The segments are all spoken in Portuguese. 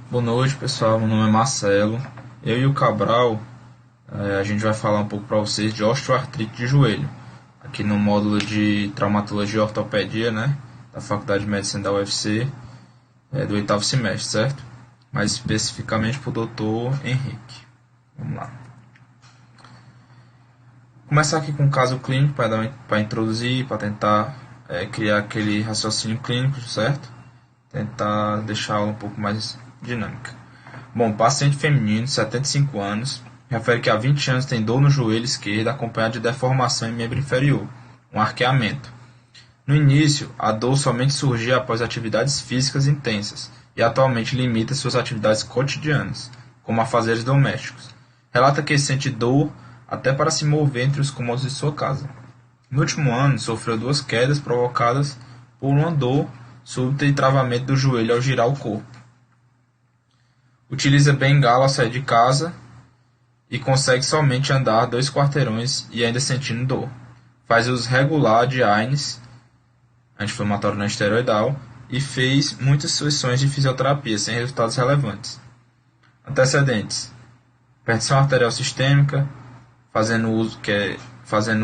Boa noite, pessoal. Meu nome é Marcelo. Eu e o Cabral, a gente vai falar um pouco para vocês de osteoartrite de joelho, aqui no módulo de traumatologia e ortopedia, né, da Faculdade de Medicina da UFC, do oitavo semestre, certo? Mais especificamente para o Dr. Henrique. Vamos lá. Começar aqui com um caso clínico para introduzir, para tentar criar aquele raciocínio clínico, certo? Tentar deixá-la um pouco mais dinâmica. Bom, paciente feminino, 75 anos, refere que há 20 anos tem dor no joelho esquerdo acompanhada de deformação em membro inferior, um arqueamento. No início, a dor somente surgia após atividades físicas intensas e atualmente limita suas atividades cotidianas, como afazeres domésticos. Relata que sente dor até para se mover entre os cômodos de sua casa. No último ano, sofreu 2 quedas provocadas por uma dor súbita e travamento do joelho ao girar o corpo. Utiliza bengala ao sair de casa e consegue somente andar 2 quarteirões e ainda sentindo dor. Faz uso regular de AINES, anti-inflamatório não esteroidal, e fez muitas sessões de fisioterapia sem resultados relevantes. Antecedentes: hipertensão arterial sistêmica, fazendo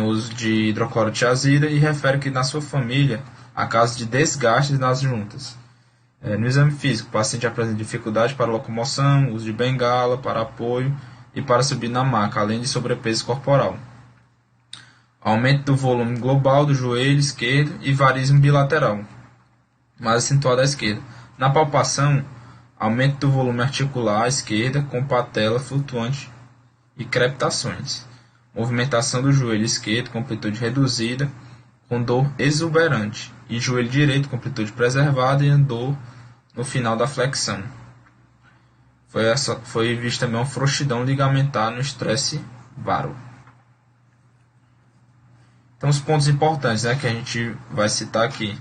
uso de hidroclorotiazida, e refere que na sua família há casos de desgastes nas juntas. No exame físico, o paciente apresenta dificuldade para locomoção, uso de bengala para apoio e para subir na maca, além de sobrepeso corporal. Aumento do volume global do joelho esquerdo e varismo bilateral, mais acentuado à esquerda. Na palpação, aumento do volume articular à esquerda com patela flutuante e crepitações. Movimentação do joelho esquerdo com amplitude reduzida, com dor exuberante, e joelho direito com amplitude preservada e dor no final da flexão. Foi vista também uma frouxidão ligamentar no estresse varo. Então, os pontos importantes, né, que a gente vai citar aqui: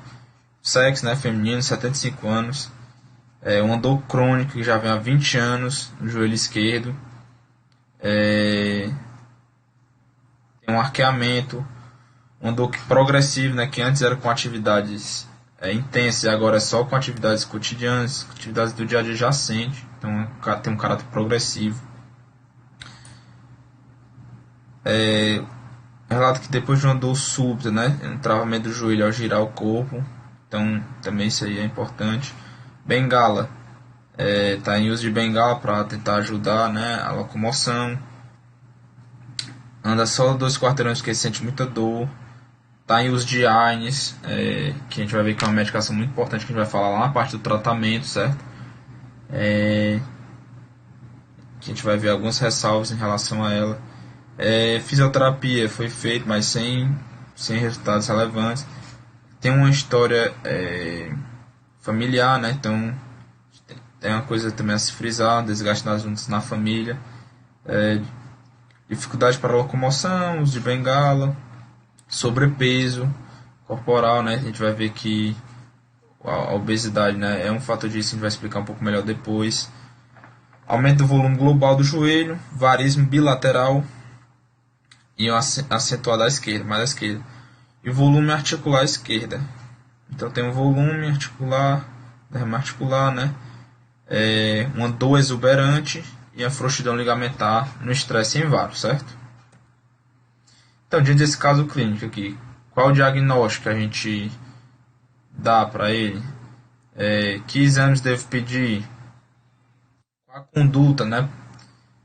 sexo, né, feminino, 75 anos, uma dor crônica que já vem há 20 anos no joelho esquerdo, tem um arqueamento, uma dor progressiva, né, que antes era com atividades intensas e agora é só com atividades cotidianas, atividades do dia a dia já sente, então tem um caráter progressivo. Relata que depois de uma dor súbita, né, um travamento do joelho ao girar o corpo, então também isso aí é importante. Bengala, está em uso de bengala para tentar ajudar, né, a locomoção. Anda só 2 quarteirões porque sente muita dor. Está em uso de AINES, que a gente vai ver que é uma medicação muito importante, que a gente vai falar lá na parte do tratamento, certo? Que a gente vai ver algumas ressalvas em relação a ela. Fisioterapia foi feita, mas sem resultados relevantes. Tem uma história familiar, né? Então tem uma coisa também a se frisar: desgaste nas juntas na família, dificuldade para locomoção, uso de bengala, sobrepeso corporal, né? A gente vai ver que a obesidade, né, é um fator disso, a gente vai explicar um pouco melhor depois. Aumento do volume global do joelho, varismo bilateral e acentuado à esquerda, mais à esquerda. E volume articular à esquerda. Então tem um volume articular, derrame articular, né? Uma dor exuberante e a frouxidão ligamentar no estresse em varo, certo? Então, diante desse caso clínico aqui, qual o diagnóstico que a gente dá para ele? Que exames deve pedir? Qual a conduta, né?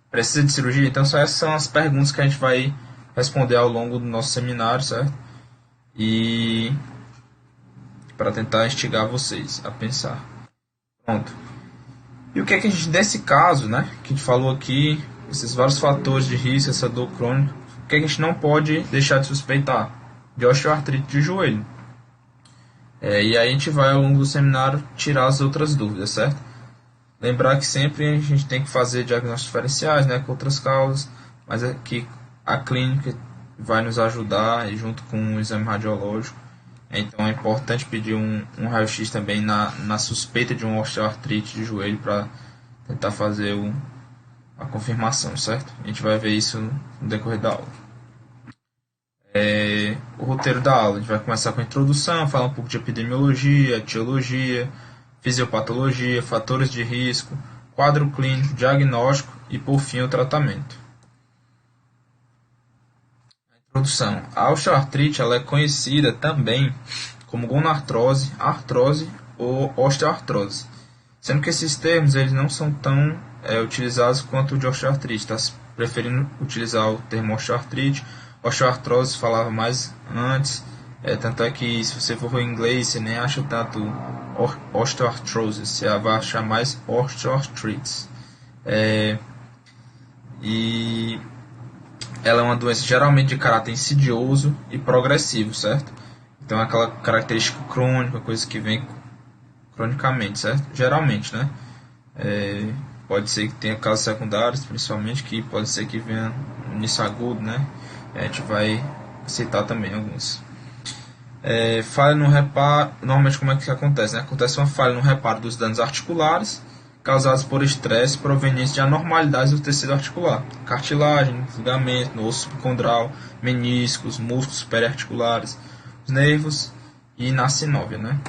Precisa de cirurgia? Então, essas são as perguntas que a gente vai responder ao longo do nosso seminário, certo? E para tentar instigar vocês a pensar. Pronto. E o que é que a gente, nesse caso, né, que a gente falou aqui, esses vários fatores de risco, essa dor crônica, o que é que a gente não pode deixar de suspeitar? De osteoartrite de joelho. E aí a gente vai, ao longo do seminário, tirar as outras dúvidas, certo? Lembrar que sempre a gente tem que fazer diagnósticos diferenciais, né, com outras causas, mas é que a clínica vai nos ajudar, junto com o exame radiológico. Então é importante pedir um raio-x também na suspeita de uma osteoartrite de joelho para tentar fazer a confirmação, certo? A gente vai ver isso no decorrer da aula. O roteiro da aula: a gente vai começar com a introdução, falar um pouco de epidemiologia, etiologia, fisiopatologia, fatores de risco, quadro clínico, diagnóstico e, por fim, o tratamento. Introdução. A osteoartrite ela é conhecida também como gonartrose, artrose ou osteoartrose, sendo que esses termos eles não são tão utilizados quanto o de osteoartrite, está preferindo utilizar o termo osteoartrite. Osteoartrose falava mais antes, tanto é que se você for em inglês você nem acha tanto osteoartrose, você vai achar mais osteoartritis. E ela é uma doença geralmente de caráter insidioso e progressivo, certo? Então é aquela característica crônica, coisa que vem cronicamente, certo? Geralmente, né? Pode ser que tenha casos secundários, principalmente, que pode ser que venha no início agudo, né? A gente vai citar também alguns. Falha no reparo, normalmente como é que acontece? Né? Acontece uma falha no reparo dos danos articulares, causados por estresse provenientes de anormalidades do tecido articular, cartilagem, ligamento, osso subcondral, meniscos, músculos periarticulares, os nervos e na sinóvia, né?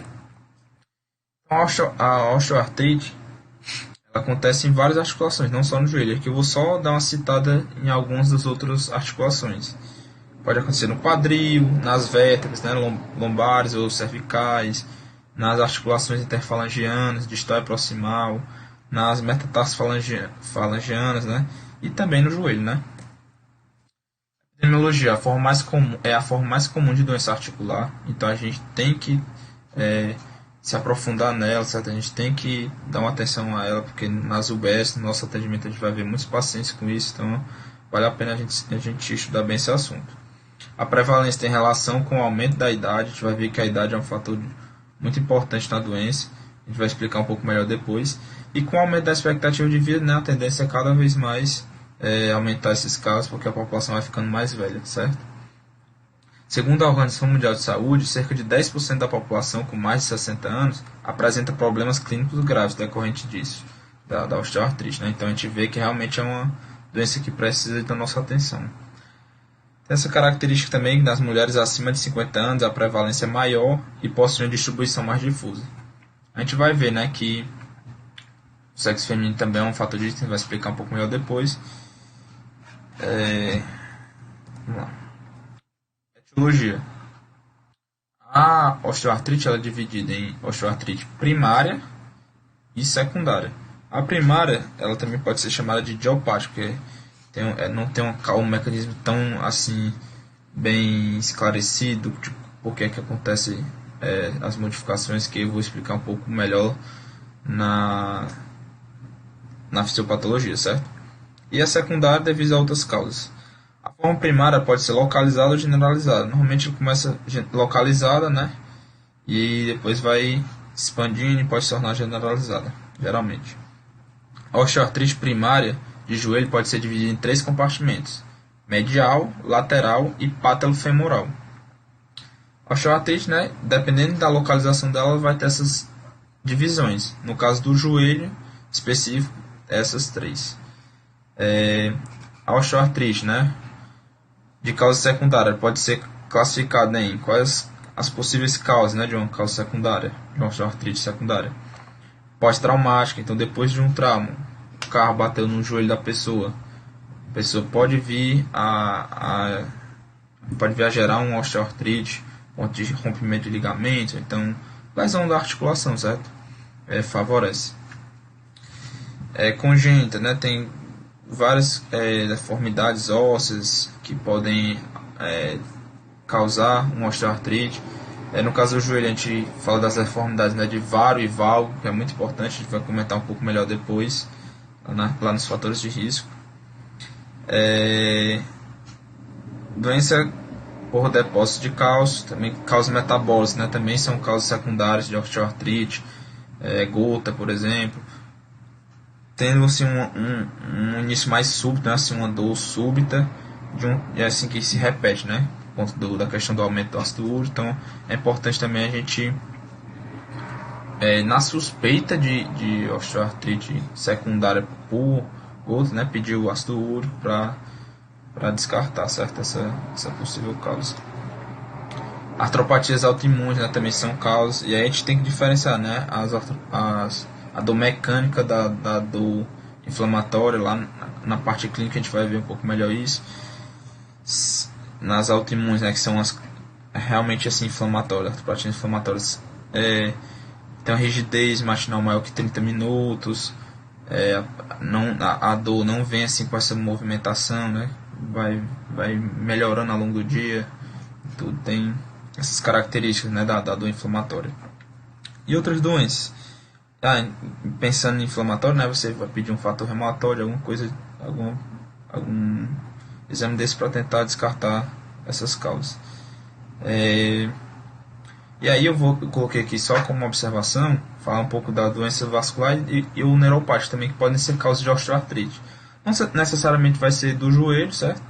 A osteoartrite ela acontece em várias articulações, não só no joelho. Aqui eu vou só dar uma citada em algumas das outras articulações. Pode acontecer no quadril, nas vértebras, né, lombares ou cervicais, nas articulações interfalangianas, distal e proximal, nas metatarsofalangianas, né, e também no joelho, né. Epidemiologia, a forma mais comum de doença articular, então a gente tem que se aprofundar nela, certo? A gente tem que dar uma atenção a ela, porque nas UBS, no nosso atendimento, a gente vai ver muitos pacientes com isso, então vale a pena a gente estudar bem esse assunto. A prevalência tem relação com o aumento da idade, a gente vai ver que a idade é um fator muito importante na doença, a gente vai explicar um pouco melhor depois. E com o aumento da expectativa de vida, né, a tendência é cada vez mais aumentar esses casos, porque a população vai ficando mais velha, certo? Segundo a Organização Mundial de Saúde, cerca de 10% da população com mais de 60 anos apresenta problemas clínicos graves decorrentes disso, da osteoartrite, né? Então a gente vê que realmente é uma doença que precisa da nossa atenção. Tem essa característica também que nas mulheres acima de 50 anos a prevalência é maior e possui uma distribuição mais difusa. A gente vai ver, né, que o sexo feminino também é um fator disso, a gente vai explicar um pouco melhor depois. Vamos lá. Etiologia. A osteoartrite ela é dividida em osteoartrite primária e secundária. A primária ela também pode ser chamada de idiopática, porque não tem um mecanismo tão assim bem esclarecido de por que acontece as modificações, que eu vou explicar um pouco melhor na fisiopatologia, certo? E a secundária devido a outras causas. A forma primária pode ser localizada ou generalizada. Normalmente começa localizada, né? E depois vai expandindo e pode se tornar generalizada, geralmente. A osteoartrite primária de joelho pode ser dividida em 3 compartimentos: medial, lateral e patelofemoral. A osteoartrite, né, dependendo da localização dela, vai ter essas divisões. No caso do joelho específico, essas 3. A osteoartrite, né, de causa secundária pode ser classificada em quais as possíveis causas, né, de uma causa secundária, de uma osteoartrite secundária. Pós-traumática, então depois de um trauma, o carro bateu no joelho da pessoa, a pessoa pode vir a gerar uma osteoartrite, ponto de rompimento de ligamento, então lesão da articulação, certo? Favorece. Congênita, né, tem várias deformidades ósseas que podem causar uma osteoartrite. No caso do joelho, a gente fala das deformidades, né, de varo e valgo, que é muito importante, a gente vai comentar um pouco melhor depois, lá nos fatores de risco. Doença por depósito de cálcio, também causas metabólicas, né, também são causas secundárias de osteoartrite, gota, por exemplo. Tendo assim, um início mais súbito, né, assim, uma dor súbita, assim que se repete, né, por conta da questão do aumento do ácido úrico. Então é importante também a gente, na suspeita de osteoartrite secundária por gota, né, pedir o ácido úrico para descartar, certo, essa possível causa. Artropatias autoimunes, né, também são causas, e aí a gente tem que diferenciar, né, as a dor mecânica da dor inflamatória. Lá na parte clínica a gente vai ver um pouco melhor isso. Nas autoimunes, né, que são as realmente assim inflamatórias, artropatias inflamatórias, tem uma rigidez matinal maior que 30 minutos, a dor não vem assim com essa movimentação, né, vai melhorando ao longo do dia, tudo tem essas características, né, da dor inflamatória. E outras doenças, pensando em inflamatório, né, você vai pedir um fator reumatóide, alguma coisa, algum exame desse para tentar descartar essas causas. E aí eu coloquei aqui só como observação, falar um pouco da doença vascular e o neuropático também, que podem ser causas de osteoartrite. Não necessariamente vai ser do joelho, certo?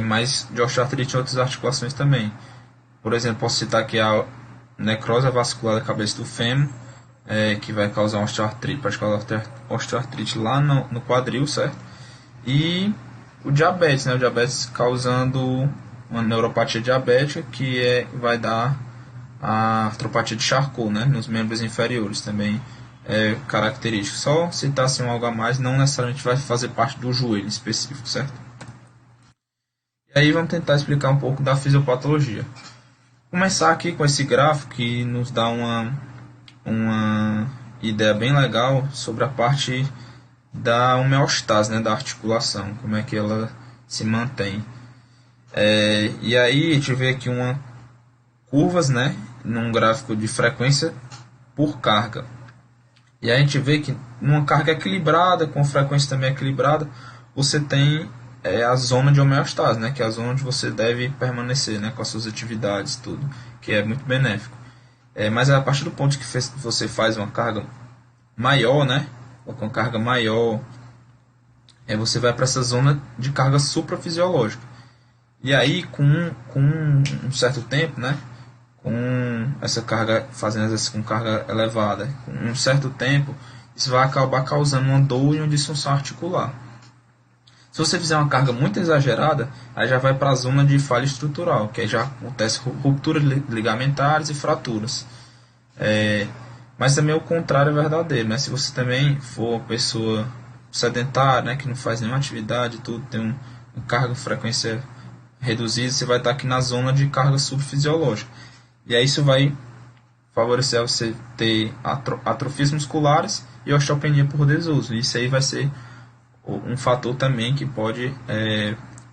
Mas de osteoartrite em outras articulações também. Por exemplo, posso citar aqui a necrose vascular da cabeça do fêmur, que vai causar osteoartrite, pode causar osteoartrite lá no quadril, certo? E o diabetes, né? O diabetes causando uma neuropatia diabética, que vai dar a artropatia de Charcot, né? Nos membros inferiores também é característico. Só citar assim algo a mais, não necessariamente vai fazer parte do joelho específico, certo? E aí vamos tentar explicar um pouco da fisiopatologia. Começar aqui com esse gráfico que nos dá uma ideia bem legal sobre a parte da homeostase, né, da articulação, como é que ela se mantém. E aí a gente vê aqui curvas, né, num gráfico de frequência por carga. E aí a gente vê que numa carga equilibrada, com frequência também equilibrada, você tem a zona de homeostase, né, que é a zona onde você deve permanecer, né, com as suas atividades, tudo, que é muito benéfico. Mas a partir do ponto que você faz uma carga maior, né, com carga maior, você vai para essa zona de carga suprafisiológica. E aí, com um certo tempo, né, com essa carga, fazendo exercício com carga elevada, com um certo tempo, isso vai acabar causando uma dor e uma disfunção articular. Se você fizer uma carga muito exagerada, aí já vai para a zona de falha estrutural, que aí já acontece rupturas ligamentares e fraturas. Mas também o contrário é verdadeiro, né? Se você também for uma pessoa sedentária, né, que não faz nenhuma atividade, tudo tem uma carga frequência reduzida, você vai estar aqui na zona de carga subfisiológica. E aí isso vai favorecer você ter atrofias musculares e osteopenia por desuso. Isso aí vai ser um fator também que pode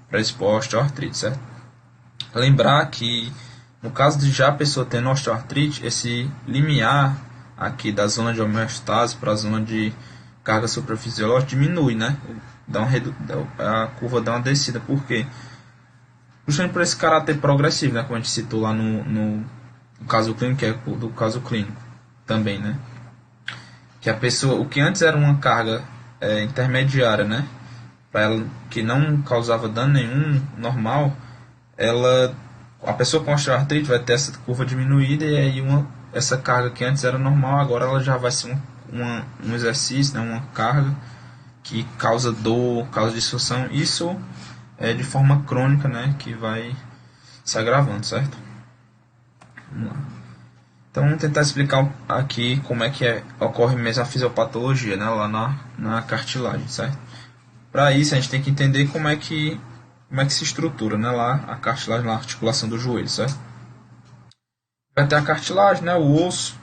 predispor a osteoartrite, certo? Lembrar que no caso de já a pessoa tendo osteoartrite, esse limiar aqui da zona de homeostase para a zona de carga suprafisiológica diminui, né? A curva dá uma descida. Por quê? Justamente por esse caráter progressivo, né? Como a gente citou lá no caso clínico, que é do caso clínico também, né? Que a pessoa, o que antes era uma carga intermediária, né, para ela, que não causava dano nenhum normal, a pessoa com osteoartrite vai ter essa curva diminuída, e aí essa carga que antes era normal, agora ela já vai ser um exercício, né, uma carga que causa dor, causa disfunção. Isso é de forma crônica, né, que vai se agravando, certo? Vamos lá. Então vamos tentar explicar aqui como é que ocorre mesmo a fisiopatologia, né, lá na cartilagem, certo? Para isso a gente tem que entender como é que se estrutura, né, lá a cartilagem, lá a articulação do joelho, certo? Vai ter a cartilagem, né, o osso,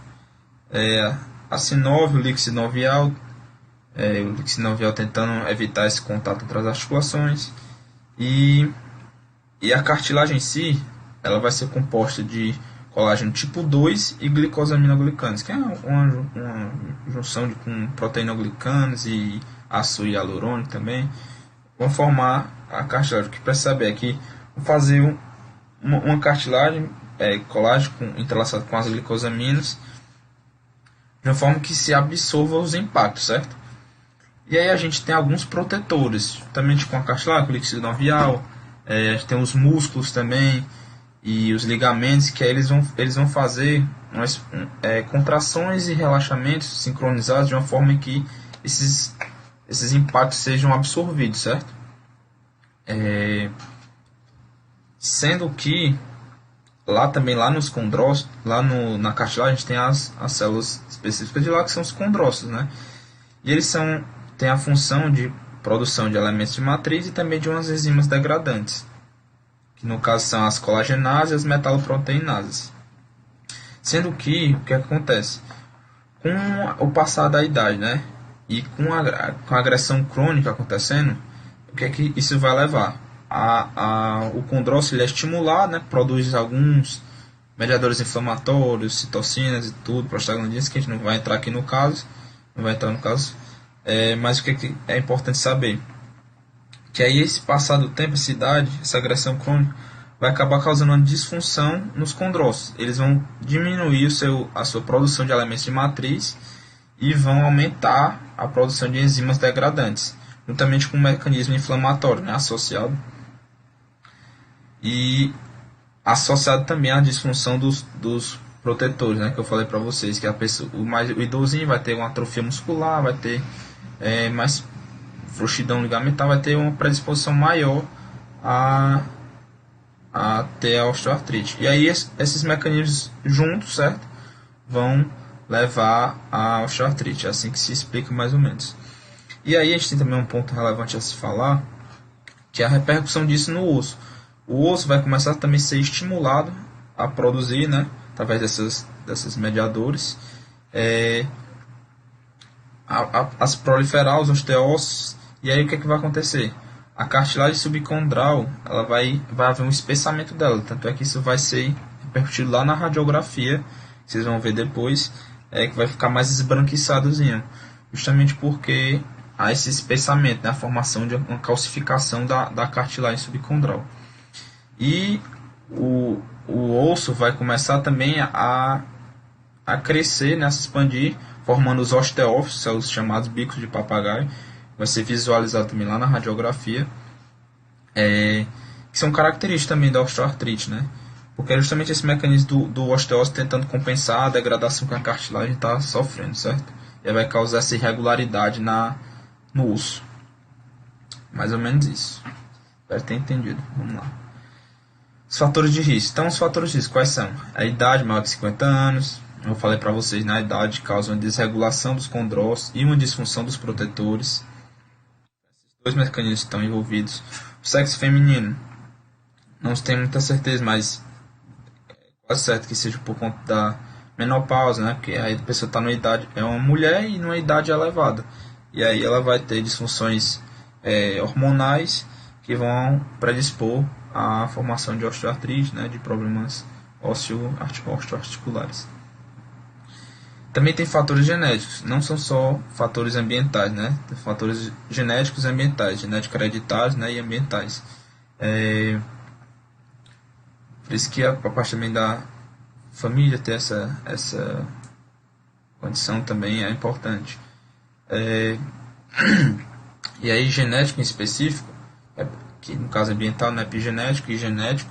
a sinóvio, o líquido sinovial, o líquido sinovial tentando evitar esse contato entre as articulações, e a cartilagem em si, ela vai ser composta de colágeno tipo 2 e glicosaminoglicanes, que é uma junção com proteinoglicanes e ácido hialurônico também, vão formar a cartilagem. O que precisa saber é que vão fazer uma cartilagem, colágeno entrelaçado com as glicosaminas, de uma forma que se absorva os impactos, certo? E aí a gente tem alguns protetores, também com a cartilagem, com o líquido sinovial, a gente tem os músculos também, e os ligamentos, que aí eles vão fazer contrações e relaxamentos sincronizados de uma forma em que esses impactos sejam absorvidos, certo? Sendo que lá também, lá nos condrócitos, lá na cartilagem, a gente tem as células específicas de lá, que são os condrócitos, né? E eles têm a função de produção de elementos de matriz e também de umas enzimas degradantes, que no caso são as colagenases e as metaloproteinases. Sendo que, o que acontece? Com o passar da idade, né? E com a agressão crônica acontecendo, o que é que isso vai levar? O condrócito ele é estimulado, né? Produz alguns mediadores inflamatórios, citocinas e tudo, prostaglandinas, que a gente não vai entrar aqui no caso, não vai entrar no caso, mas o que é importante saber? Que aí esse passar do tempo, essa idade, essa agressão crônica, vai acabar causando uma disfunção nos condrócitos. Eles vão diminuir a sua produção de elementos de matriz e vão aumentar a produção de enzimas degradantes, juntamente com um mecanismo inflamatório, né, associado. E associado também à disfunção dos protetores, né, que eu falei para vocês, que o idosinho vai ter uma atrofia muscular, vai ter mais frouxidão ligamentar, vai ter uma predisposição maior a ter a osteoartrite. E aí esses mecanismos juntos, certo, vão levar a osteoartrite. É assim que se explica mais ou menos. E aí a gente tem também um ponto relevante a se falar, que é a repercussão disso no osso. O osso vai começar também a ser estimulado a produzir, né, através desses mediadores, as proliferar os osteócitos. E aí o que é que vai acontecer? A cartilagem subcondral, ela vai haver um espessamento dela, tanto é que isso vai ser repercutido lá na radiografia, vocês vão ver depois, que vai ficar mais esbranquiçadozinho, justamente porque há esse espessamento, né, a formação de uma calcificação da cartilagem subcondral. E o osso vai começar também a crescer, né, a se expandir, formando os osteófitos, os chamados bicos de papagaio. Vai ser visualizado também lá na radiografia, que são características também da osteoartrite, né? Porque é justamente esse mecanismo do osteócito tentando compensar a degradação que a cartilagem está sofrendo, certo? E aí vai causar essa irregularidade no osso. Mais ou menos isso. Espero ter entendido. Vamos lá. Os fatores de risco. Então, os fatores de risco quais são? A idade maior de 50 anos. Eu falei para vocês, na idade causa uma desregulação dos condrócitos e uma disfunção dos protetores. Dois mecanismos estão envolvidos. O sexo feminino, não se tem muita certeza, mas é quase certo que seja por conta da menopausa, né? Porque aí a pessoa está numa idade, é uma mulher e numa idade elevada. E aí ela vai ter disfunções hormonais que vão predispor à formação de osteoartrite, né? De problemas osteoarticulares. Também tem fatores genéticos, não são só fatores ambientais, né? Tem fatores genéticos e ambientais, genéticos hereditários, né, e ambientais. Por isso que a parte também da família ter essa condição também é importante. E aí genético em específico, que no caso ambiental, né, epigenético e genético.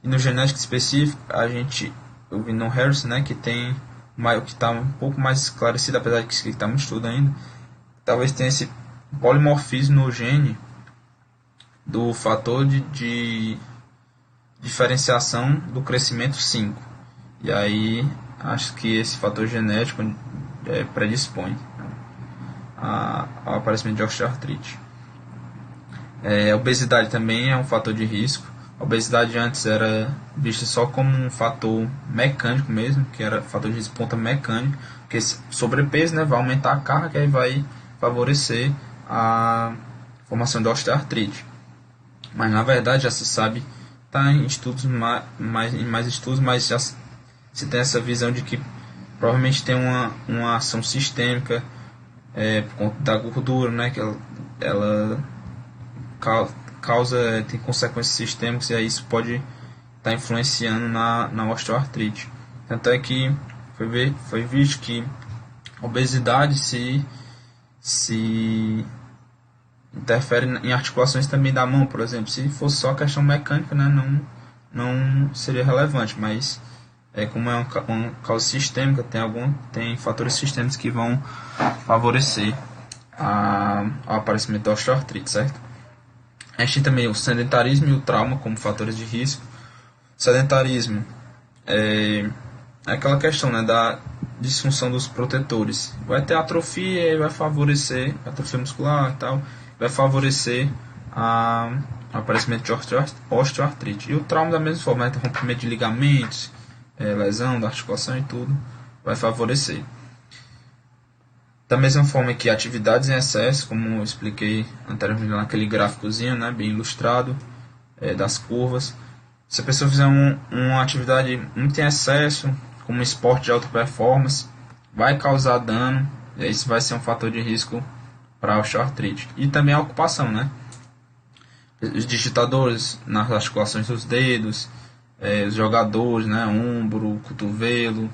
E no genético específico, eu vi no Harrison, né, que tem que está um pouco mais esclarecido, apesar de que está muito estudo ainda, talvez tenha esse polimorfismo no gene do fator de diferenciação do crescimento 5. E aí acho que esse fator genético predispõe ao aparecimento de osteoartrite. A obesidade também é um fator de risco. A obesidade antes era vista só como um fator mecânico mesmo, que era fator de ponta mecânico, porque sobrepeso, né, vai aumentar a carga, que aí vai favorecer a formação de osteoartrite. Mas na verdade já se sabe, está em estudos mais estudos, mas já se tem essa visão de que provavelmente tem uma ação sistêmica por conta da gordura, né, que ela tem consequências sistêmicas, e aí isso pode estar influenciando na osteoartrite. Tanto é que foi visto que a obesidade se interfere em articulações também da mão, por exemplo. Se fosse só questão mecânica, né, não seria relevante, mas como é uma causa sistêmica, tem fatores sistêmicos que vão favorecer o aparecimento da osteoartrite, certo? A gente tem também o sedentarismo e o trauma como fatores de risco. O sedentarismo é aquela questão, né, da disfunção dos protetores. Vai ter atrofia e vai favorecer, atrofia muscular e tal, vai favorecer o aparecimento de osteoartrite. E o trauma da mesma forma, né, tem rompimento de ligamentos, lesão da articulação e tudo, vai favorecer. Da mesma forma que atividades em excesso, como eu expliquei anteriormente naquele gráficozinho, né, bem ilustrado, das curvas. Se a pessoa fizer uma atividade muito em excesso, como um esporte de alta performance, vai causar dano, e isso vai ser um fator de risco para a osteoartrite. E também a ocupação, né? Os digitadores nas articulações dos dedos, os jogadores, né? Ombro, cotovelo,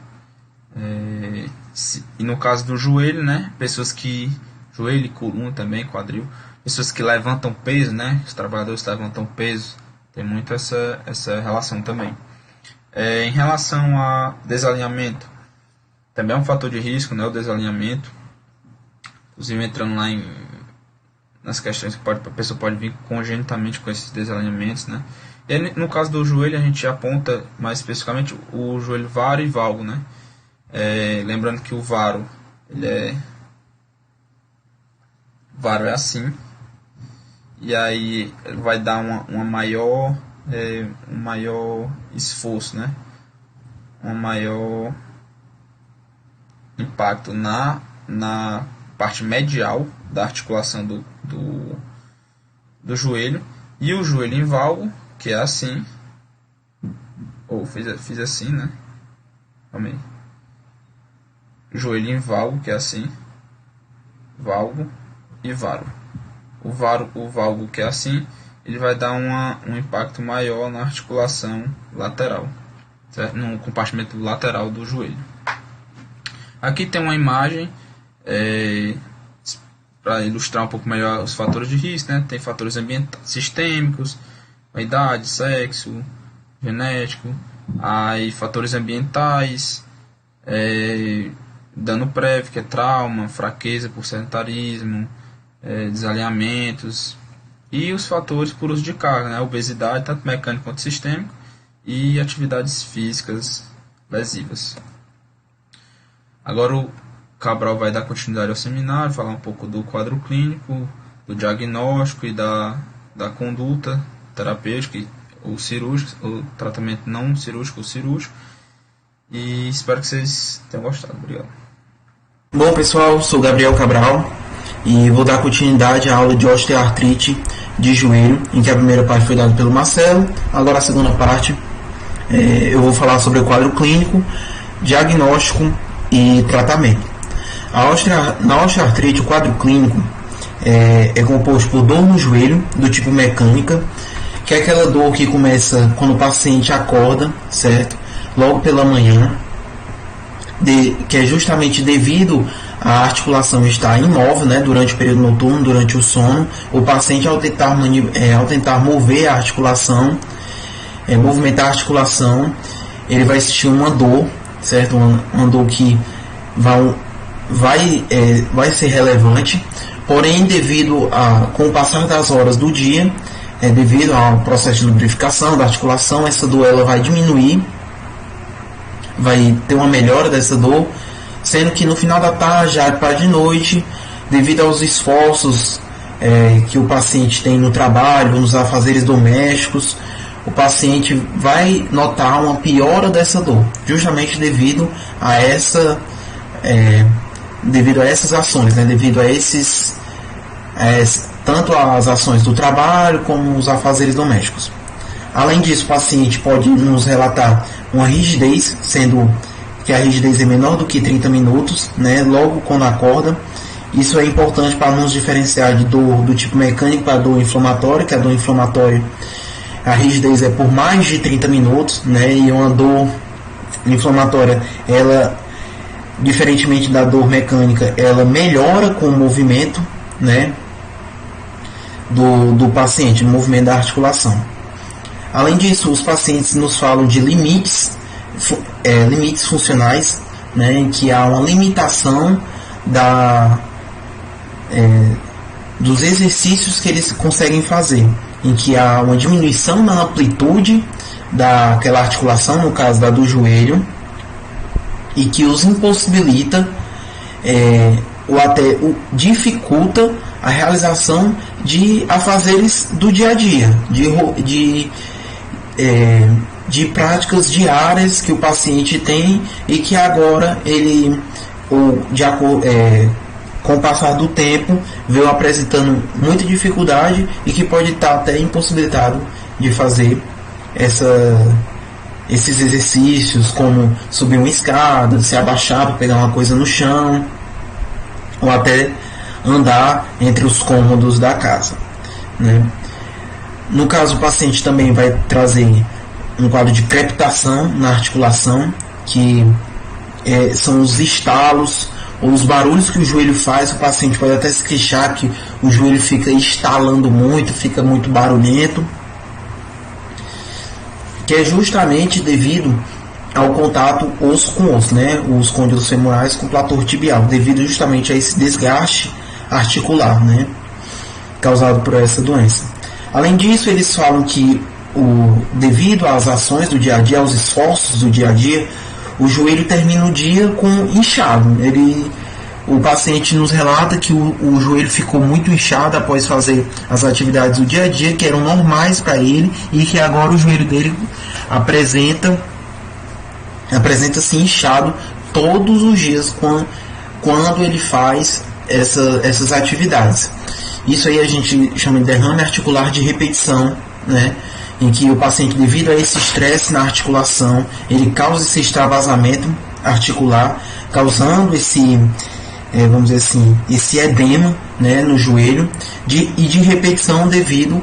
e no caso do joelho, né? Pessoas que... joelho e coluna também, quadril. Pessoas que levantam peso, né? Os trabalhadores que levantam peso, tem muito essa relação também. Em relação a desalinhamento, também é um fator de risco, né? O desalinhamento. Inclusive entrando lá nas questões que a pessoa pode vir congenitamente com esses desalinhamentos, né? E aí, no caso do joelho, a gente aponta mais especificamente o joelho varo e valgo, né? Lembrando que o varo, varo é assim, e aí vai dar um maior esforço, né? Um maior impacto na parte medial da articulação do joelho, e o joelho em valgo, que é assim, ou fiz assim, né? Amém. Joelho em valgo, que é assim, valgo e varo. O valgo, que é assim, ele vai dar um impacto maior na articulação lateral, certo? No compartimento lateral do joelho. Aqui tem uma imagem para ilustrar um pouco melhor os fatores de risco, né? Tem fatores sistêmicos, a idade, sexo, genético, aí fatores ambientais, dano prévio, que é trauma, fraqueza por sedentarismo, desalinhamentos, e os fatores por uso de carga, né? Obesidade, tanto mecânico quanto sistêmico, e atividades físicas lesivas. Agora o Cabral vai dar continuidade ao seminário, falar um pouco do quadro clínico, do diagnóstico e da conduta terapêutica, ou cirúrgica, o tratamento não cirúrgico ou cirúrgico. E espero que vocês tenham gostado. Obrigado. Bom, pessoal, sou Gabriel Cabral e vou dar continuidade à aula de osteoartrite de joelho, em que a primeira parte foi dada pelo Marcelo. Agora a segunda parte eu vou falar sobre o quadro clínico, diagnóstico e tratamento. Na osteoartrite, o quadro clínico é composto por dor no joelho, do tipo mecânica, que é aquela dor que começa quando o paciente acorda, certo? Logo pela manhã, que é justamente devido à articulação estar imóvel, né, durante o período noturno, durante o sono. O paciente, ao tentar mover a articulação, movimentar a articulação, ele vai sentir uma dor, certo? Uma dor que vai ser relevante, porém, com o passar das horas do dia, devido ao processo de lubrificação da articulação, essa dor ela vai diminuir, vai ter uma melhora dessa dor, sendo que no final da tarde, já para de noite, devido aos esforços que o paciente tem no trabalho, nos afazeres domésticos, o paciente vai notar uma piora dessa dor, justamente devido a essas ações, né? Devido a tanto as ações do trabalho como os afazeres domésticos. Além disso, o paciente pode nos relatar uma rigidez, sendo que a rigidez é menor do que 30 minutos, né, logo quando acorda. Isso é importante para nos diferenciar de dor do tipo mecânico para dor inflamatória, que a dor inflamatória, a rigidez é por mais de 30 minutos, né, e uma dor inflamatória, ela, diferentemente da dor mecânica, ela melhora com o movimento, né, do paciente, no movimento da articulação. Além disso, os pacientes nos falam de limites funcionais, né, em que há uma limitação dos exercícios que eles conseguem fazer, em que há uma diminuição na amplitude daquela articulação, no caso da do joelho, e que os impossibilita ou até dificulta a realização de afazeres do dia a dia, de práticas diárias que o paciente tem e que agora ele, com o passar do tempo, veio apresentando muita dificuldade e que pode estar até impossibilitado de fazer esses exercícios, como subir uma escada, se abaixar para pegar uma coisa no chão, ou até andar entre os cômodos da casa, né? No caso, o paciente também vai trazer um quadro de crepitação na articulação, que são os estalos ou os barulhos que o joelho faz. O paciente pode até se queixar que o joelho fica estalando muito, fica muito barulhento, que é justamente devido ao contato osso com osso, né? Os côndilos femorais com o platô tibial, devido justamente a esse desgaste articular, né? Causado por essa doença. Além disso, eles falam que devido às ações do dia a dia, aos esforços do dia a dia, o joelho termina o dia com inchado. O paciente nos relata que o joelho ficou muito inchado após fazer as atividades do dia a dia, que eram normais para ele, e que agora o joelho dele apresenta-se inchado todos os dias quando ele faz essas atividades. Isso aí a gente chama de derrame articular de repetição, né? Em que o paciente, devido a esse estresse na articulação, ele causa esse extravasamento articular, causando esse, vamos dizer assim, esse edema, né, no joelho, e de repetição, devido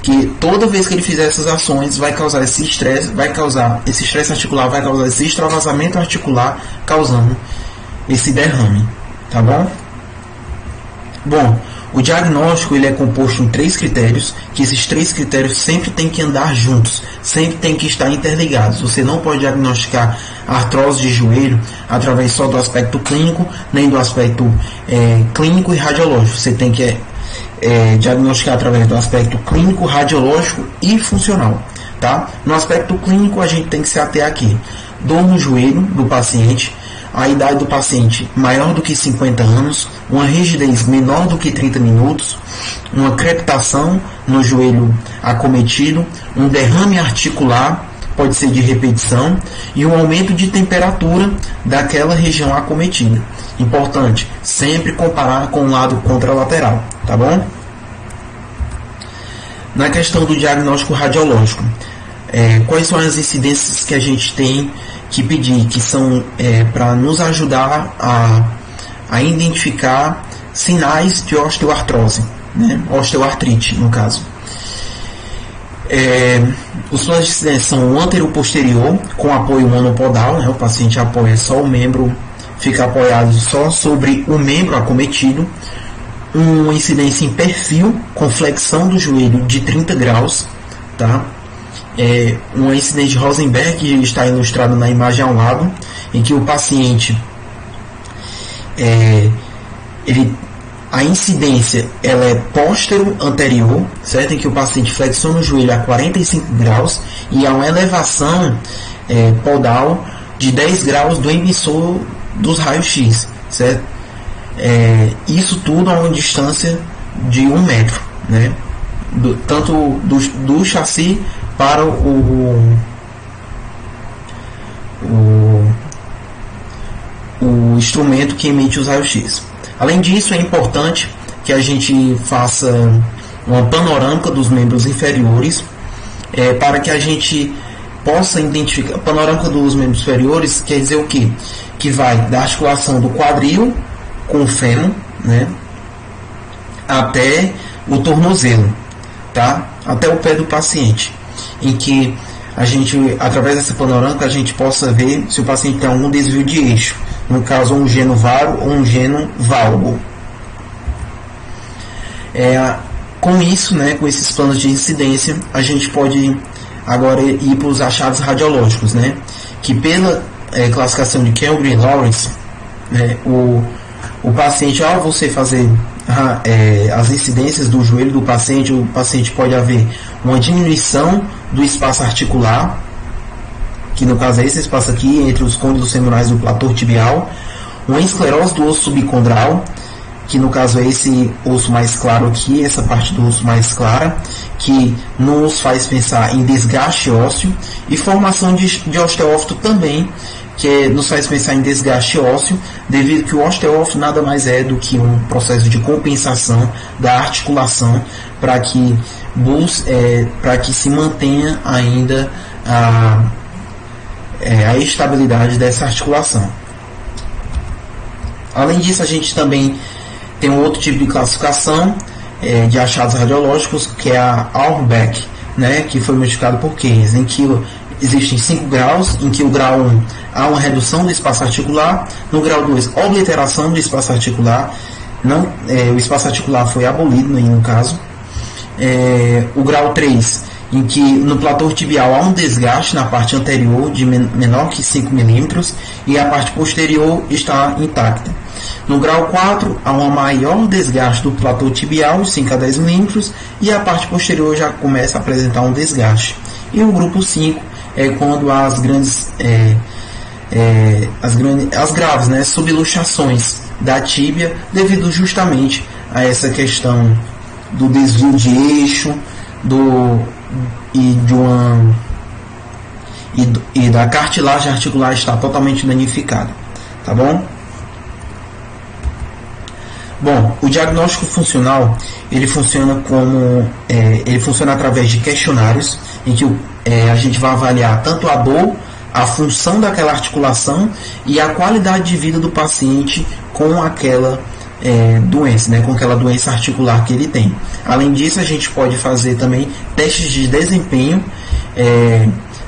que toda vez que ele fizer essas ações vai causar esse estresse articular, vai causar esse extravasamento articular, causando esse derrame, tá bom? Bom, o diagnóstico ele é composto em 3 critérios, que esses 3 critérios sempre têm que andar juntos, sempre têm que estar interligados. Você não pode diagnosticar artrose de joelho através só do aspecto clínico, nem do aspecto clínico e radiológico. Você tem que diagnosticar através do aspecto clínico, radiológico e funcional. Tá? No aspecto clínico, a gente tem que se ater aqui: dor no joelho do paciente, a idade do paciente maior do que 50 anos, uma rigidez menor do que 30 minutos, uma crepitação no joelho acometido, um derrame articular, pode ser de repetição, e um aumento de temperatura daquela região acometida. Importante, sempre comparar com o lado contralateral, tá bom? Na questão do diagnóstico radiológico, quais são as incidências que a gente tem que pedir, que são para nos ajudar a identificar sinais de osteoartrose, né? Osteoartrite, no caso. Os planos de incidência são o anteroposterior, com apoio monopodal, né? O paciente apoia só o membro, fica apoiado só sobre o membro acometido. Uma incidência em perfil, com flexão do joelho de 30 graus, tá? Uma incidência de Rosenberg, que está ilustrado na imagem ao lado, em que o paciente, a incidência ela é póstero-anterior, certo? Em que o paciente flexiona o joelho a 45 graus e há uma elevação podal de 10 graus do emissor dos raios-x, certo? Isso tudo a uma distância de 1 metro, né? Tanto do chassi para o instrumento que emite os raios-x. Além disso, é importante que a gente faça uma panorâmica dos membros inferiores, para que a gente possa identificar. A panorâmica dos membros inferiores quer dizer o quê? Que vai da articulação do quadril com o fêmur, né, até o tornozelo, tá? Até o pé do paciente, em que a gente, através dessa panorâmica, a gente possa ver se o paciente tem algum desvio de eixo, no caso um geno varo ou um geno valgo. Com isso, né, com esses planos de incidência, a gente pode agora ir para os achados radiológicos, né, que pela classificação de Kellgren e Lawrence, né, o paciente, ao você fazer as incidências do joelho do paciente. O paciente pode haver uma diminuição do espaço articular, que no caso é esse espaço aqui entre os côndilos femorais e o platô tibial, uma esclerose do osso subcondral, que no caso é esse osso mais claro aqui, essa parte do osso mais clara, que nos faz pensar em desgaste ósseo, e formação de osteófito também, que nos faz pensar em desgaste ósseo, devido que o osteófito nada mais é do que um processo de compensação da articulação para que se mantenha ainda a estabilidade dessa articulação. Além disso, a gente também tem um outro tipo de classificação de achados radiológicos, que é a Auerbach, né, que foi modificado por Keynes, em que existem 5 graus, em que o grau 1 há uma redução do espaço articular, no grau 2, obliteração do espaço articular, o espaço articular foi abolido no caso, o grau 3, em que no platô tibial há um desgaste na parte anterior de menor que 5 milímetros e a parte posterior está intacta. No grau 4, há um maior desgaste do platô tibial, 5 a 10 milímetros, e a parte posterior já começa a apresentar um desgaste. E o grupo 5 é quando há as graves, né, subluxações da tíbia, devido justamente a essa questão do desvio de eixo e da cartilagem articular está totalmente danificada, tá bom? Bom, o diagnóstico funcional ele funciona através de questionários em que a gente vai avaliar tanto a dor, a função daquela articulação e a qualidade de vida do paciente com aquela doença, né, com aquela doença articular que ele tem. Além disso, a gente pode fazer também testes de desempenho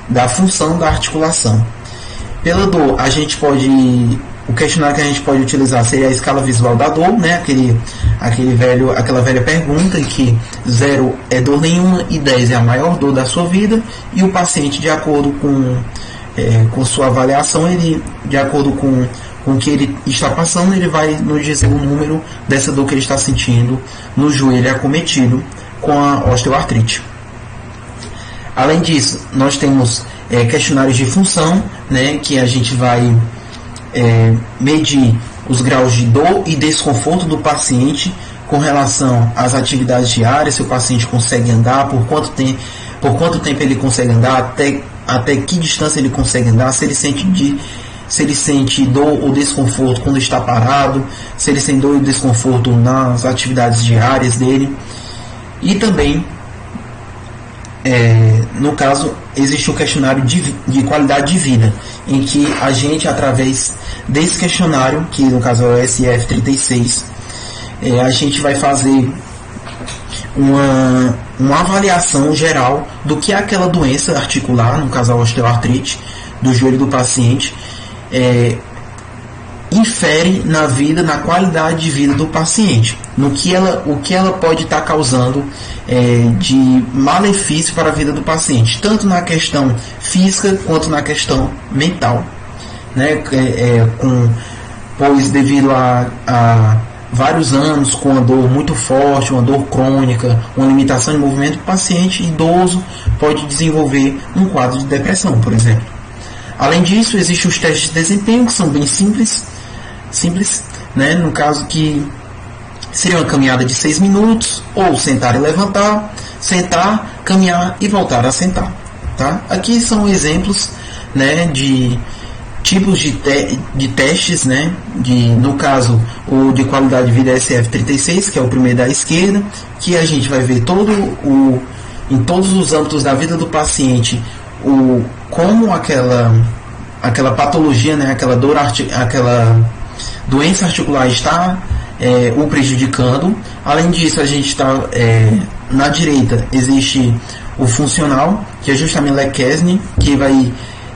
da função da articulação. Pela dor, o questionário que a gente pode utilizar seria a escala visual da dor, né, aquela velha pergunta em que 0 é dor nenhuma e 10 é a maior dor da sua vida, e o paciente, de acordo com sua avaliação, de acordo com o que ele está passando, ele vai nos dizer o número dessa dor que ele está sentindo no joelho acometido com a osteoartrite. Além disso, nós temos questionários de função, né, que a gente vai medir os graus de dor e desconforto do paciente com relação às atividades diárias, se o paciente consegue andar, por quanto tempo ele consegue andar, até que distância ele consegue andar, se ele sente dor ou desconforto quando está parado, se ele sente dor ou desconforto nas atividades diárias dele. E também, no caso, existe o questionário de qualidade de vida, em que a gente, através desse questionário, que no caso é o SF36, a gente vai fazer uma avaliação geral do que é aquela doença articular, no caso a osteoartrite, do joelho do paciente, infere na vida, na qualidade de vida do paciente, o que ela pode estar causando de malefício para a vida do paciente, tanto na questão física quanto na questão mental, né? Pois devido a vários anos com uma dor muito forte, uma dor crônica, uma limitação de movimento, o paciente idoso pode desenvolver um quadro de depressão, por exemplo. Além disso, existem os testes de desempenho, que são bem simples, né? No caso que seria uma caminhada de 6 minutos, ou sentar e levantar, sentar, caminhar e voltar a sentar. Tá? Aqui são exemplos, né, de tipos de testes, né, no caso o de qualidade de vida SF36, que é o primeiro da esquerda, que a gente vai ver em todos os âmbitos da vida do paciente como aquela patologia, né, aquela doença articular está o prejudicando. Além disso, a gente está na direita, existe o funcional, que é justamente Lekesny, que vai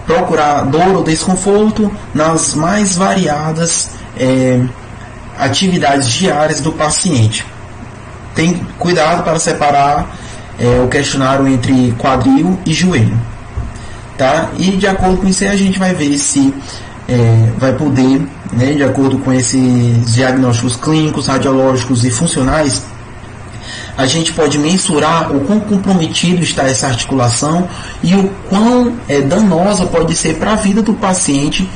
procurar dor ou desconforto nas mais variadas atividades diárias do paciente. Tem cuidado para separar o questionário entre quadril e joelho. Tá? E de acordo com isso a gente vai ver se vai poder né, de acordo com esses diagnósticos clínicos, radiológicos e funcionais, a gente pode mensurar o quão comprometido está essa articulação e o quão danosa pode ser para a vida do paciente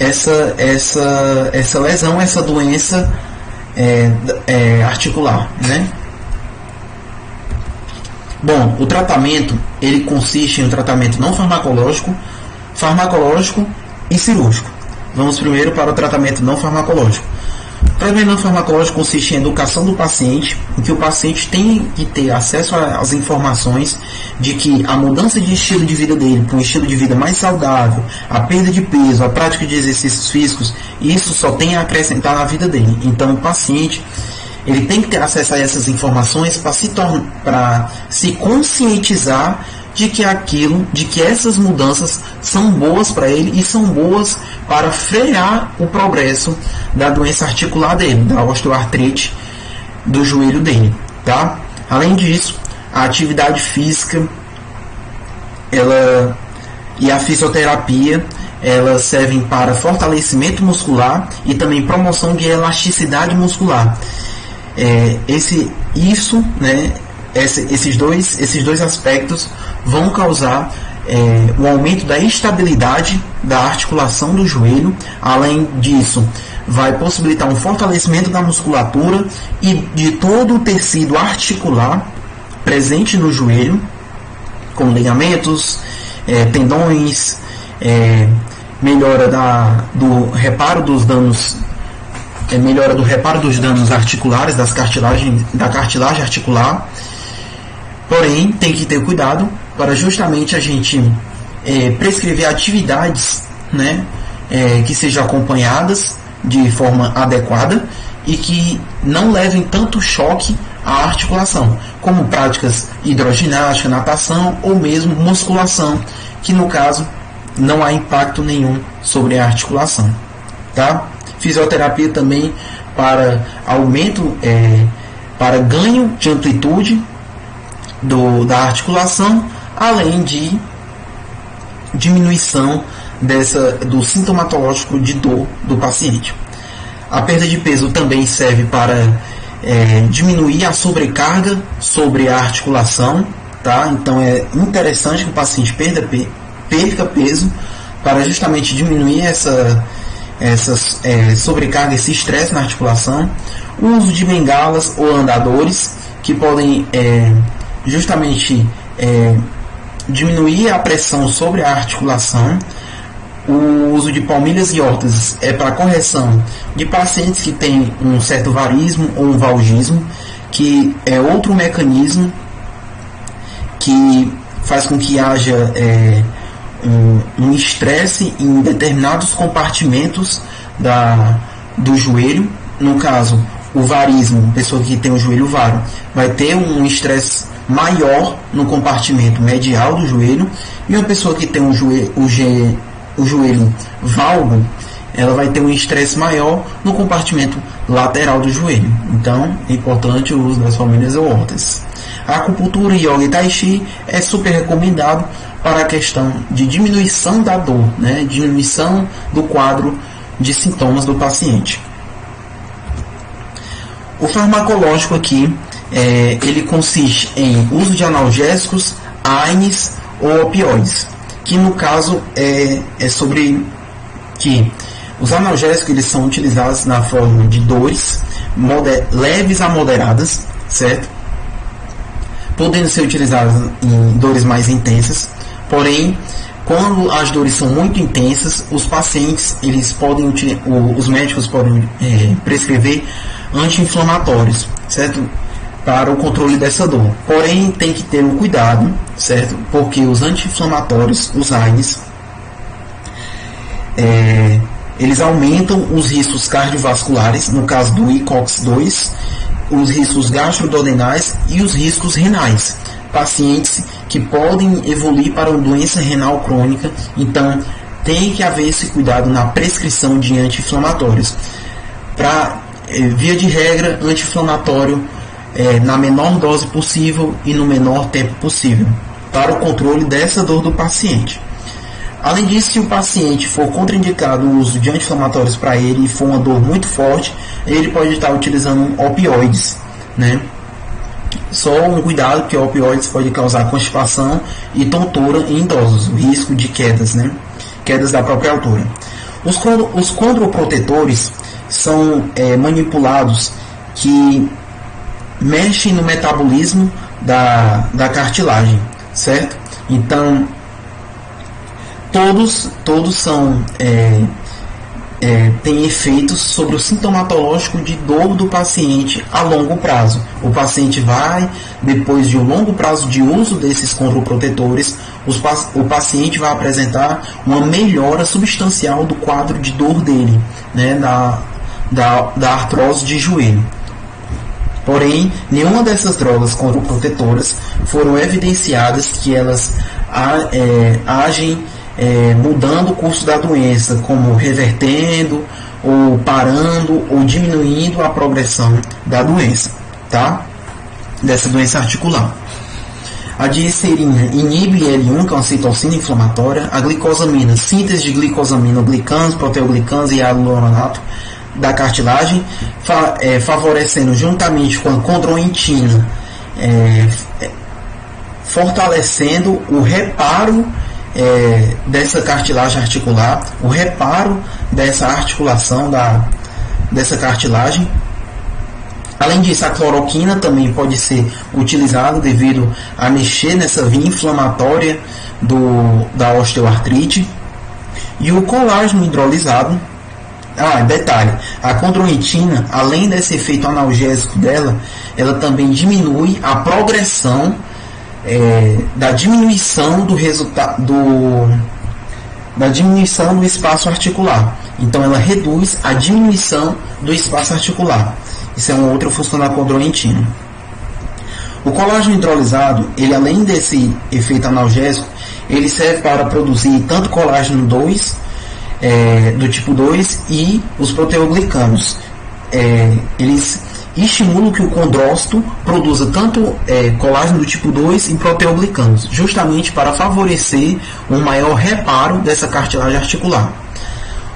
essa lesão, essa doença articular, né? Bom, o tratamento ele consiste em um tratamento não farmacológico, farmacológico e cirúrgico. Vamos primeiro para o tratamento não farmacológico. O tratamento não farmacológico consiste em educação do paciente, em que o paciente tem que ter acesso às informações de que a mudança de estilo de vida dele para um estilo de vida mais saudável, a perda de peso, a prática de exercícios físicos, isso só tem a acrescentar na vida dele. Então o paciente ele tem que ter acesso a essas informações para se conscientizar de que essas mudanças são boas para ele e são boas para frear o progresso da doença articular dele, da osteoartrite do joelho dele, tá? Além disso, a atividade física e a fisioterapia elas servem para fortalecimento muscular e também promoção de elasticidade muscular. Esses dois aspectos vão causar o aumento da estabilidade da articulação do joelho. Além disso, vai possibilitar um fortalecimento da musculatura e de todo o tecido articular presente no joelho, como ligamentos, tendões, melhora do reparo dos danos, melhora do reparo dos danos articulares, da cartilagem articular. Porém, tem que ter cuidado para justamente a gente prescrever atividades, né, que sejam acompanhadas de forma adequada e que não levem tanto choque à articulação, como práticas hidroginástica, natação ou mesmo musculação, que no caso não há impacto nenhum sobre a articulação, tá? Fisioterapia também para aumento, para ganho de amplitude da articulação, além de diminuição do sintomatológico de dor do paciente. A perda de peso também serve para diminuir a sobrecarga sobre a articulação, tá? Então é interessante que o paciente perca peso para justamente diminuir essa sobrecarga, esse estresse na articulação. O uso de bengalas ou andadores que podem justamente diminuir a pressão sobre a articulação. O uso de palmilhas e órteses é para correção de pacientes que têm um certo varismo ou um valgismo, que é outro mecanismo que faz com que haja um estresse em determinados compartimentos do joelho. No caso, o varismo, pessoa que tem o joelho varo, vai ter um estresse maior no compartimento medial do joelho, e uma pessoa que tem o joelho valgo, ela vai ter um estresse maior no compartimento lateral do joelho. Então, é importante o uso das palmilhas ou órteses. A acupuntura, yoga e tai chi é super recomendado para a questão de diminuição da dor, né? Diminuição do quadro de sintomas do paciente. O farmacológico aqui, ele consiste em uso de analgésicos, AINES ou opioides, que no caso é sobre que os analgésicos eles são utilizados na forma de dores leves a moderadas, certo? Podendo ser utilizados em dores mais intensas. Porém, quando as dores são muito intensas, os pacientes, os médicos podem prescrever anti-inflamatórios, certo? Para o controle dessa dor. Porém, tem que ter um cuidado, certo? Porque os anti-inflamatórios, os AINES, eles aumentam os riscos cardiovasculares, no caso do ICOX-2, os riscos gastroduodenais e os riscos renais. Pacientes que podem evoluir para uma doença renal crônica, então tem que haver esse cuidado na prescrição de anti-inflamatórios. Via de regra, anti-inflamatório na menor dose possível e no menor tempo possível, para o controle dessa dor do paciente. Além disso, se o paciente for contraindicado o uso de anti-inflamatórios para ele e for uma dor muito forte, ele pode estar utilizando opioides, né? Só um cuidado, porque opioides pode causar constipação e tontura em idosos, o risco de quedas, né? Quedas da própria altura. Os condroprotetores são manipulados que mexem no metabolismo da cartilagem, certo? Então, todos são têm efeitos sobre o sintomatológico de dor do paciente a longo prazo. O paciente vai, depois de um longo prazo de uso desses condroprotetores, o paciente vai apresentar uma melhora substancial do quadro de dor dele, né, da artrose de joelho. Porém, nenhuma dessas drogas condroprotetoras foram evidenciadas que elas agem mudando o curso da doença, como revertendo, ou parando, ou diminuindo a progressão da doença, tá? Dessa doença articular. A diacerina inibe L1, que é uma citocina inflamatória. A glicosamina, síntese de glicosamina, glicanos, proteoglicanos e hialurônato da cartilagem, favorecendo juntamente com a condroitina, fortalecendo o reparo dessa cartilagem articular, o reparo dessa articulação dessa cartilagem. Além disso, a cloroquina também pode ser utilizada devido a mexer nessa via inflamatória da osteoartrite. E o colágeno hidrolisado. Detalhe, a condroitina, além desse efeito analgésico dela, ela também diminui a progressão da diminuição do resultado da diminuição do espaço articular. Então ela reduz a diminuição do espaço articular. Isso é uma outra função da condroitina. O colágeno hidrolisado, ele além desse efeito analgésico, ele serve para produzir tanto colágeno 2 do tipo 2 e os proteoglicanos. Eles estimulam que o condrócito produza tanto colágeno do tipo 2 e proteoglicanos, justamente para favorecer um maior reparo dessa cartilagem articular.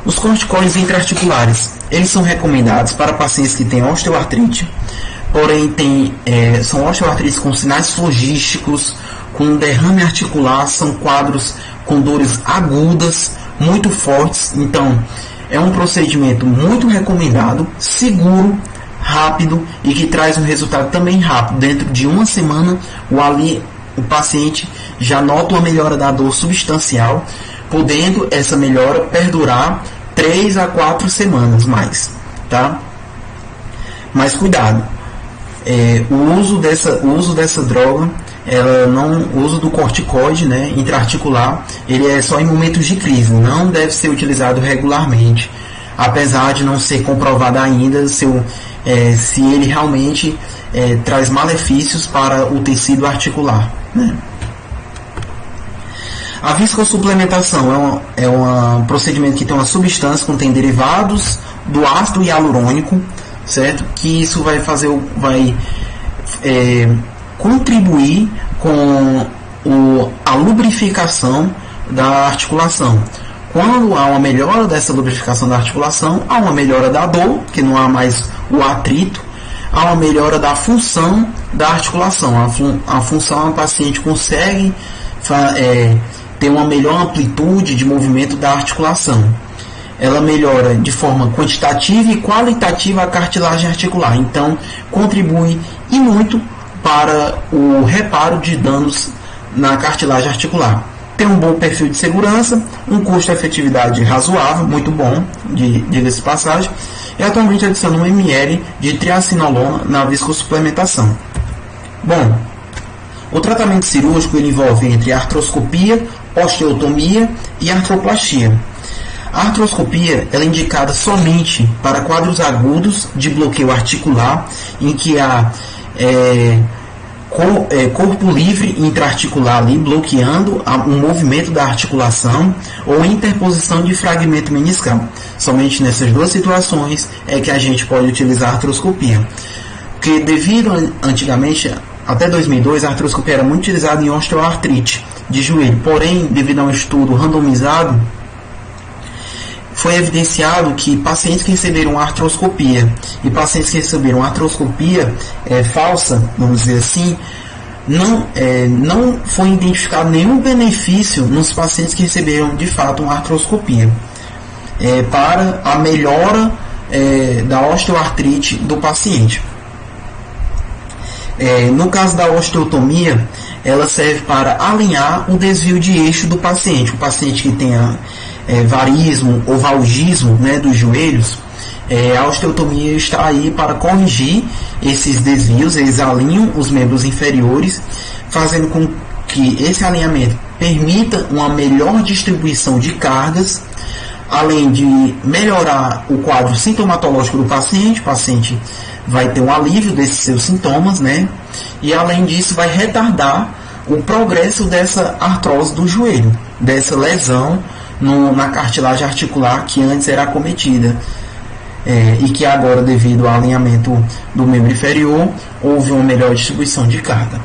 Os corticoides intraarticulares, eles são recomendados para pacientes que têm osteoartrite, porém são osteoartrites com sinais flogísticos, com derrame articular, são quadros com dores agudas, muito fortes. Então, é um procedimento muito recomendado, seguro, rápido e que traz um resultado também rápido. Dentro de uma semana, o paciente já nota uma melhora da dor substancial, podendo essa melhora perdurar 3 a 4 semanas mais, tá? Mas cuidado, o uso dessa droga, o uso do corticoide, né, intraarticular, ele é só em momentos de crise, não deve ser utilizado regularmente, apesar de não ser comprovado ainda se ele realmente traz malefícios para o tecido articular, né? A viscosuplementação é um procedimento que tem uma substância, contém derivados do ácido hialurônico, certo? Que isso vai contribuir com a lubrificação da articulação. Quando há uma melhora dessa lubrificação da articulação, há uma melhora da dor, que não há mais o atrito, há uma melhora da função da articulação. A função, o paciente consegue ter uma melhor amplitude de movimento da articulação. Ela melhora de forma quantitativa e qualitativa a cartilagem articular. Então, contribui e muito para o reparo de danos na cartilagem articular. Tem um bom perfil de segurança, um custo-efetividade razoável, muito bom, diga-se de passagem, e atualmente adiciona 1 ml de triacinolona na viscosuplementação. Bom, o tratamento cirúrgico ele envolve entre artroscopia, osteotomia e artroplastia. A artroscopia ela é indicada somente para quadros agudos de bloqueio articular, em que há corpo livre intraarticular ali, bloqueando o movimento da articulação, ou interposição de fragmento meniscal. Somente nessas duas situações é que a gente pode utilizar a artroscopia. Porque devido antigamente, até 2002, a artroscopia era muito utilizada em osteoartrite, de joelho. Porém, devido a um estudo randomizado, foi evidenciado que pacientes que receberam artroscopia e pacientes que receberam artroscopia falsa, vamos dizer assim, não foi identificado nenhum benefício nos pacientes que receberam de fato uma artroscopia para a melhora da osteoartrite do paciente. No caso da osteotomia, ela serve para alinhar o desvio de eixo do paciente. O paciente que tenha varismo ou valgismo, né, dos joelhos, a osteotomia está aí para corrigir esses desvios. Eles alinham os membros inferiores, fazendo com que esse alinhamento permita uma melhor distribuição de cargas, além de melhorar o quadro sintomatológico do paciente. O paciente vai ter um alívio desses seus sintomas, né? E além disso vai retardar o progresso dessa artrose do joelho, dessa lesão na cartilagem articular que antes era acometida e que agora, devido ao alinhamento do membro inferior, houve uma melhor distribuição de carga.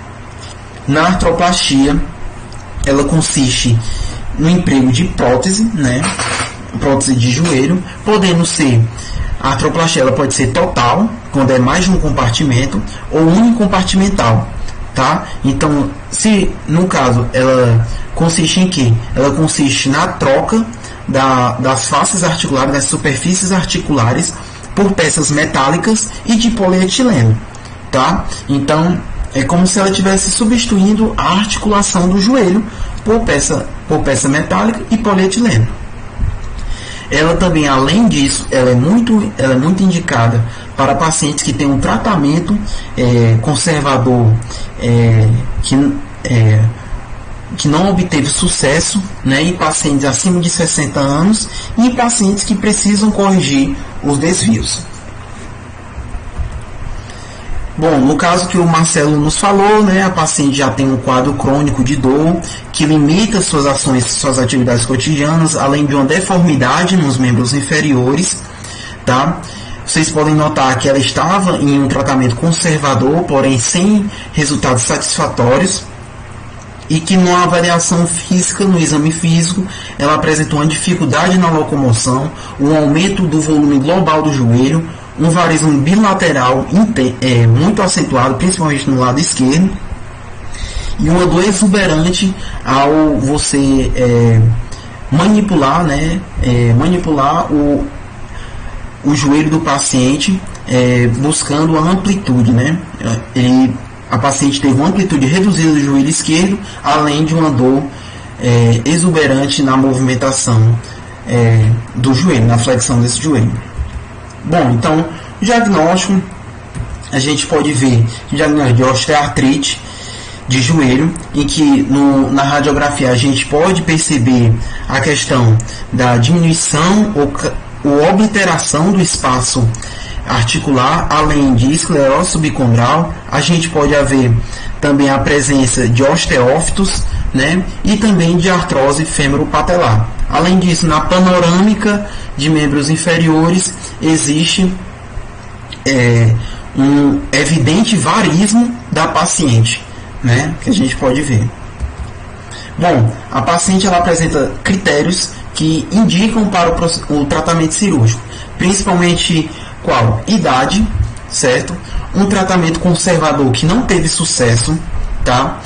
Na artroplastia, ela consiste no emprego de prótese, né? Prótese de joelho, podendo ser a artroplastia, ela pode ser total, quando é mais de um compartimento, ou unicompartimental, tá? Então, se no caso ela consiste em quê? Ela consiste na troca das faces articulares, das superfícies articulares, por peças metálicas e de polietileno, tá? Então, é como se ela estivesse substituindo a articulação do joelho por peça metálica e polietileno. Ela também, além disso, ela é muito indicada para pacientes que têm um tratamento conservador que não obteve sucesso, né, em pacientes acima de 60 anos e em pacientes que precisam corrigir os desvios. Bom, no caso que o Marcelo nos falou, né, a paciente já tem um quadro crônico de dor que limita suas ações, suas atividades cotidianas, além de uma deformidade nos membros inferiores, tá? Vocês podem notar que ela estava em um tratamento conservador, porém sem resultados satisfatórios, e que numa avaliação física, no exame físico, ela apresentou uma dificuldade na locomoção, um aumento do volume global do joelho, um varismo bilateral muito acentuado, principalmente no lado esquerdo, e uma dor exuberante ao você manipular, né, manipular o joelho do paciente, buscando a amplitude, né? A paciente teve uma amplitude reduzida do joelho esquerdo, além de uma dor exuberante na movimentação do joelho, na flexão desse joelho. Bom, então, o diagnóstico, a gente pode ver o diagnóstico de osteoartrite de joelho, em que na radiografia a gente pode perceber a questão da diminuição ou obliteração do espaço articular, além de esclerose subcondral. A gente pode haver também a presença de osteófitos, né, e também de artrose fêmuro-patelar. Além disso, na panorâmica de membros inferiores existe um evidente varismo da paciente, né, que a gente pode ver. Bom, a paciente ela apresenta critérios que indicam para o tratamento cirúrgico, principalmente qual? Idade, certo? Um tratamento conservador que não teve sucesso, tá?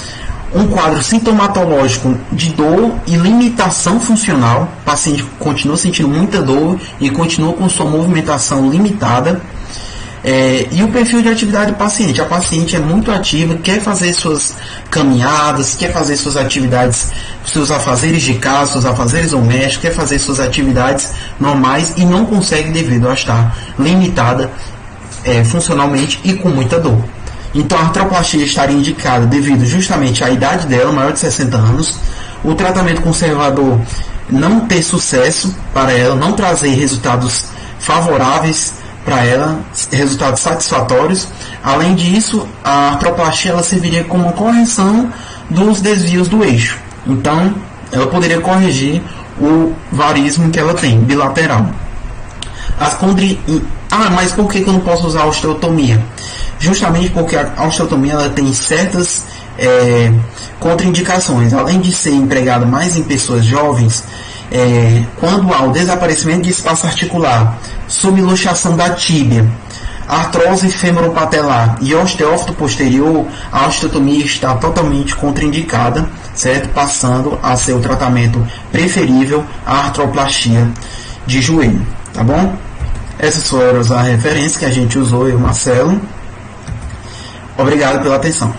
Um quadro sintomatológico de dor e limitação funcional. O paciente continua sentindo muita dor e continua com sua movimentação limitada. E o perfil de atividade do paciente. A paciente é muito ativa, quer fazer suas caminhadas, quer fazer suas atividades, seus afazeres de casa, seus afazeres domésticos, quer fazer suas atividades normais e não consegue devido a estar limitada funcionalmente e com muita dor. Então a artroplastia estaria indicada devido justamente à idade dela, maior de 60 anos, o tratamento conservador não ter sucesso para ela, não trazer resultados favoráveis para ela, resultados satisfatórios. Além disso, a artroplastia ela serviria como uma correção dos desvios do eixo. Então, ela poderia corrigir o varismo que ela tem, bilateral. Mas por que eu não posso usar a osteotomia? Justamente porque a osteotomia ela tem certas contraindicações. Além de ser empregado mais em pessoas jovens, quando há o desaparecimento de espaço articular, subluxação da tíbia, artrose femoropatelar e osteófito posterior, a osteotomia está totalmente contraindicada, certo? Passando a ser o tratamento preferível a artroplastia de joelho, tá bom? Essas foram as referências que a gente usou, eu e o Marcelo. Obrigado pela atenção.